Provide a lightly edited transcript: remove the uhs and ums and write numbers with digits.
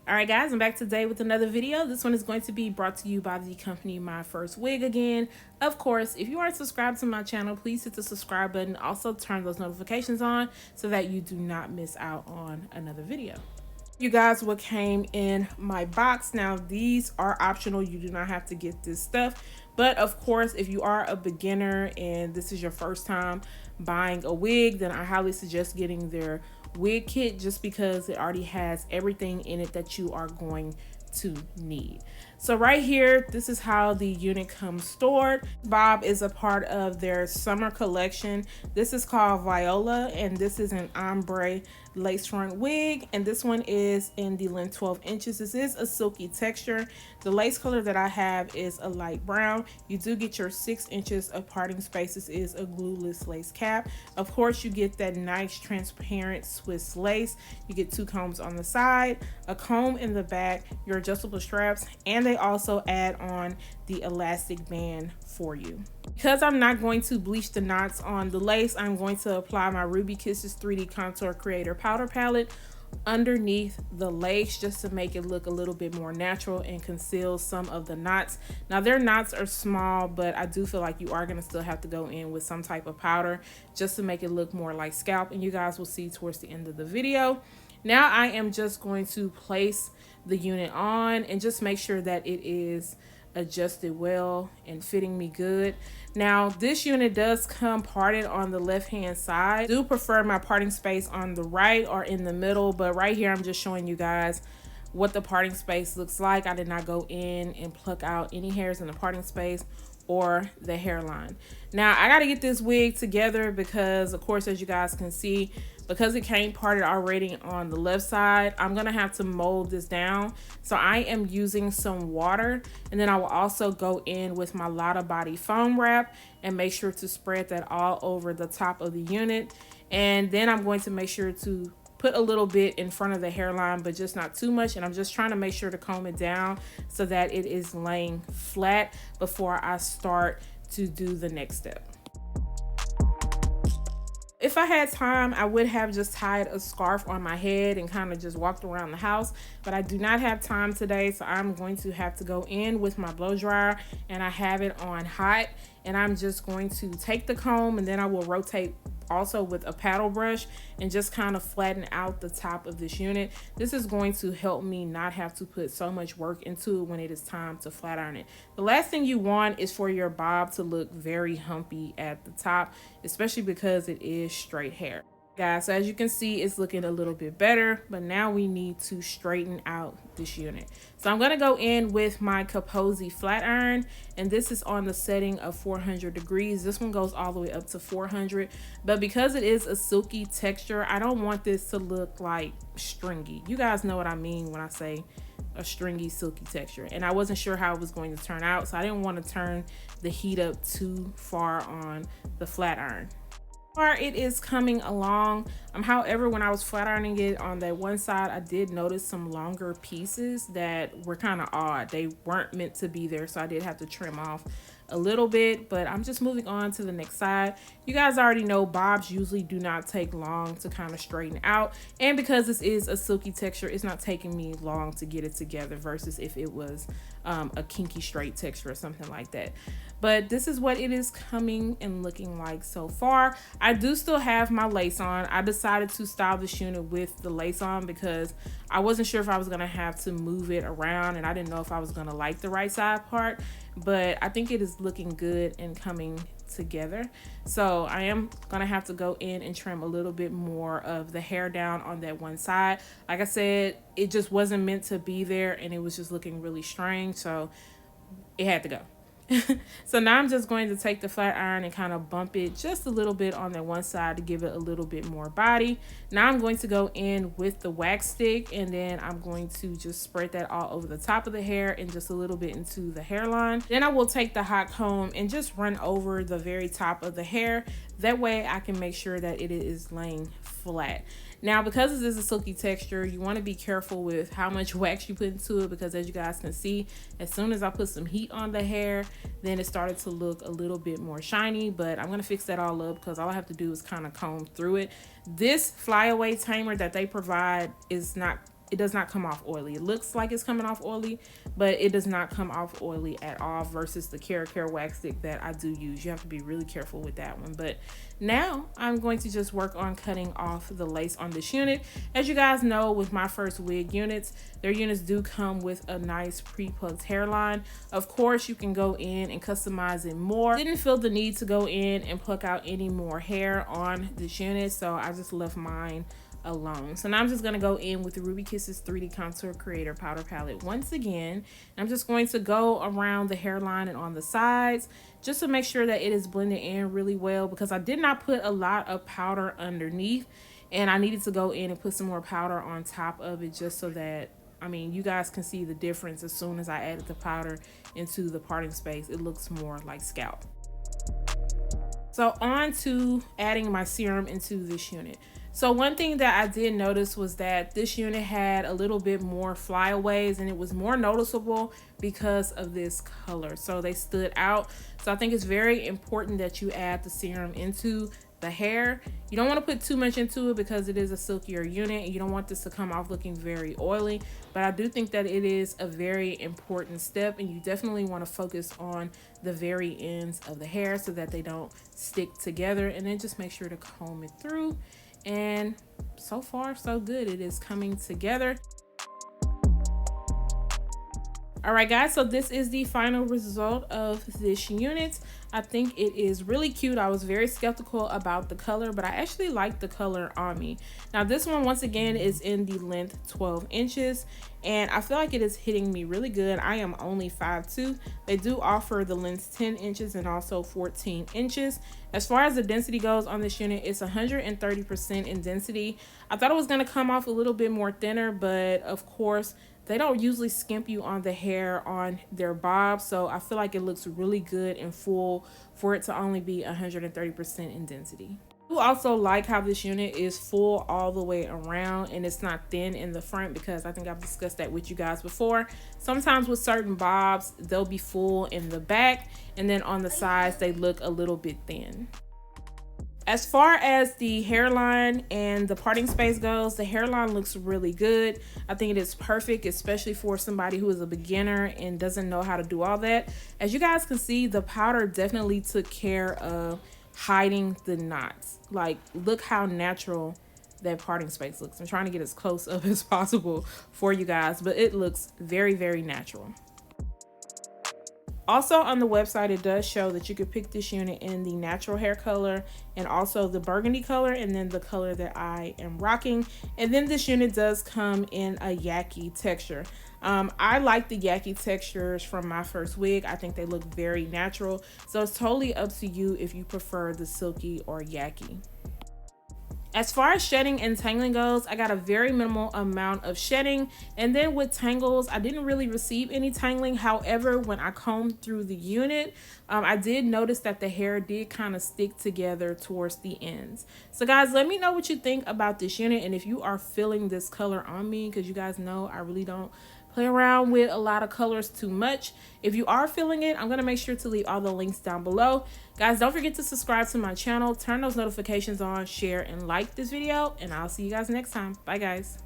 Alright guys, I'm back today with another video. This one is going to be brought to you by the company Myfirstwig again. Of course, if you aren't subscribed to my channel, please hit the subscribe button. Also turn those notifications on so that you do not miss out on another video. You guys, what came in my box. Now these are optional, you do not have to get this stuff, but of course if you are a beginner and this is your first time buying a wig, then I highly suggest getting their wig kit just because it already has everything in it that you are going to need. So right here, this is how the unit comes stored. Bob is a part of their summer collection. This is called VIOLA and this is an ombre lace front wig, and this one is in the length 12 inches. This is a silky texture. The lace color that I have is a light brown. You do get your 6 inches of parting space. This is a glueless lace cap. Of course, you get that nice transparent Swiss lace. You get 2 combs on the side, a comb in the back, your adjustable straps, and they also add on the elastic band for you. Because I'm not going to bleach the knots on the lace, I'm going to apply my Ruby Kisses 3D Contour Creator Powder Palette underneath the lace just to make it look a little bit more natural and conceal some of the knots. Now their knots are small, but I do feel like you are going to still have to go in with some type of powder just to make it look more like scalp, and you guys will see towards the end of the video. Now I am just going to place the unit on and just make sure that it is adjusted well and fitting me good. Now this unit does come parted on the left hand side. I do prefer my parting space on the right or in the middle, but right here I'm just showing you guys what the parting space looks like. I did not go in and pluck out any hairs in the parting space or the hairline. Now I got to get this wig together because of course, as you guys can see, because it came parted already on the left side, I'm gonna have to mold this down. So I am using some water, and then I will also go in with my Lotta body foam wrap and make sure to spread that all over the top of the unit. And then I'm going to make sure to put a little bit in front of the hairline, but just not too much. And I'm just trying to make sure to comb it down so that it is laying flat before I start to do the next step. If I had time, I would have just tied a scarf on my head and kind of just walked around the house, but I do not have time today, so I'm going to have to go in with my blow dryer, and I have it on hot, and I'm just going to take the comb and then I will rotate also with a paddle brush and just kind of flatten out the top of this unit. This is going to help me not have to put so much work into it when it is time to flat iron it. The last thing you want is for your bob to look very humpy at the top, especially because it is straight hair. Guys, so as you can see, it's looking a little bit better, but now we need to straighten out this unit. So I'm going to go in with my Kaposi flat iron, and this is on the setting of 400 degrees. This one goes all the way up to 400, but because it is a silky texture, I don't want this to look like stringy. You guys know what I mean when I say a stringy silky texture, and I wasn't sure how it was going to turn out, so I didn't want to turn the heat up too far on the flat iron. It is coming along. However, when I was flat ironing it on that one side, I did notice some longer pieces that were kind of odd. They weren't meant to be there, so I did have to trim off a little bit, but I'm just moving on to the next side. You guys already know bobs usually do not take long to kind of straighten out, and because this is a silky texture, it's not taking me long to get it together versus if it was a kinky straight texture or something like that. But this is what it is coming and looking like so far. I do still have my lace on. I decided to style this unit with the lace on because I wasn't sure if I was gonna have to move it around, and I didn't know if I was gonna like the right side part, but I think it is looking good and coming together. So I am gonna have to go in and trim a little bit more of the hair down on that one side. Like I said, it just wasn't meant to be there, and it was just looking really strange, so it had to go. So now I'm just going to take the flat iron and kind of bump it just a little bit on that one side to give it a little bit more body. Now I'm going to go in with the wax stick, and then I'm going to just spread that all over the top of the hair and just a little bit into the hairline. Then I will take the hot comb and just run over the very top of the hair. That way I can make sure that it is laying flat. Now, because this is a silky texture, you want to be careful with how much wax you put into it, because as you guys can see, as soon as I put some heat on the hair, then it started to look a little bit more shiny, but I'm going to fix that all up because all I have to do is kind of comb through it. This flyaway tamer that they provide is not it does not come off oily. It looks like it's coming off oily, but it does not come off oily at all versus the Care wax stick that I do use. You have to be really careful with that one. But now I'm going to just work on cutting off the lace on this unit. As you guys know, with my first wig units, their units do come with a nice pre-plucked hairline. Of course, you can go in and customize it more. Didn't feel the need to go in and pluck out any more hair on this unit, so I just left mine alone. So now I'm just going to go in with the Ruby Kisses 3D Contour Creator Powder Palette once again. I'm just going to go around the hairline and on the sides just to make sure that it is blended in really well, because I did not put a lot of powder underneath and I needed to go in and put some more powder on top of it just so that, I mean, you guys can see the difference. As soon as I added the powder into the parting space, it looks more like scalp. So on to adding my serum into this unit. So one thing that I did notice was that this unit had a little bit more flyaways, and it was more noticeable because of this color. So they stood out. So I think it's very important that you add the serum into the hair. You don't want to put too much into it because it is a silkier unit and you don't want this to come off looking very oily, but I do think that it is a very important step, and you definitely want to focus on the very ends of the hair so that they don't stick together. And then just make sure to comb it through, and so far so good. It is coming together. All right guys, so this is the final result of this unit. I think it is really cute. I was very skeptical about the color, but I actually like the color on me. Now this one, once again, is in the length 12 inches, and I feel like it is hitting me really good. I am only 5'2". They do offer the length 10 inches and also 14 inches. As far as the density goes on this unit, it's 130% in density. I thought it was going to come off a little bit more thinner, but of course, they don't usually skimp you on the hair on their bob, so I feel like it looks really good and full for it to only be 130% in density. I also like how this unit is full all the way around and it's not thin in the front, because I think I've discussed that with you guys before. Sometimes with certain bobs, they'll be full in the back, and then on the sides they look a little bit thin. As far as the hairline and the parting space goes, the hairline looks really good. I think it is perfect, especially for somebody who is a beginner and doesn't know how to do all that. As you guys can see, the powder definitely took care of hiding the knots. Like, look how natural that parting space looks. I'm trying to get as close up as possible for you guys, but it looks very, very natural. Also on the website, it does show that you could pick this unit in the natural hair color and also the burgundy color, and then the color that I am rocking. And then this unit does come in a yaki texture. I like the yaki textures from my first wig. I think they look very natural. So it's totally up to you if you prefer the silky or yaki. As far as shedding and tangling goes, I got a very minimal amount of shedding, and then with tangles, I didn't really receive any tangling. However, when I combed through the unit, I did notice that the hair did kind of stick together towards the ends. So guys, let me know what you think about this unit, and if you are feeling this color on me, because you guys know I really don't play around with a lot of colors too much. If you are feeling it, I'm going to make sure to leave all the links down below. Guys, don't forget to subscribe to my channel, turn those notifications on, share and like this video, and I'll see you guys next time. Bye guys.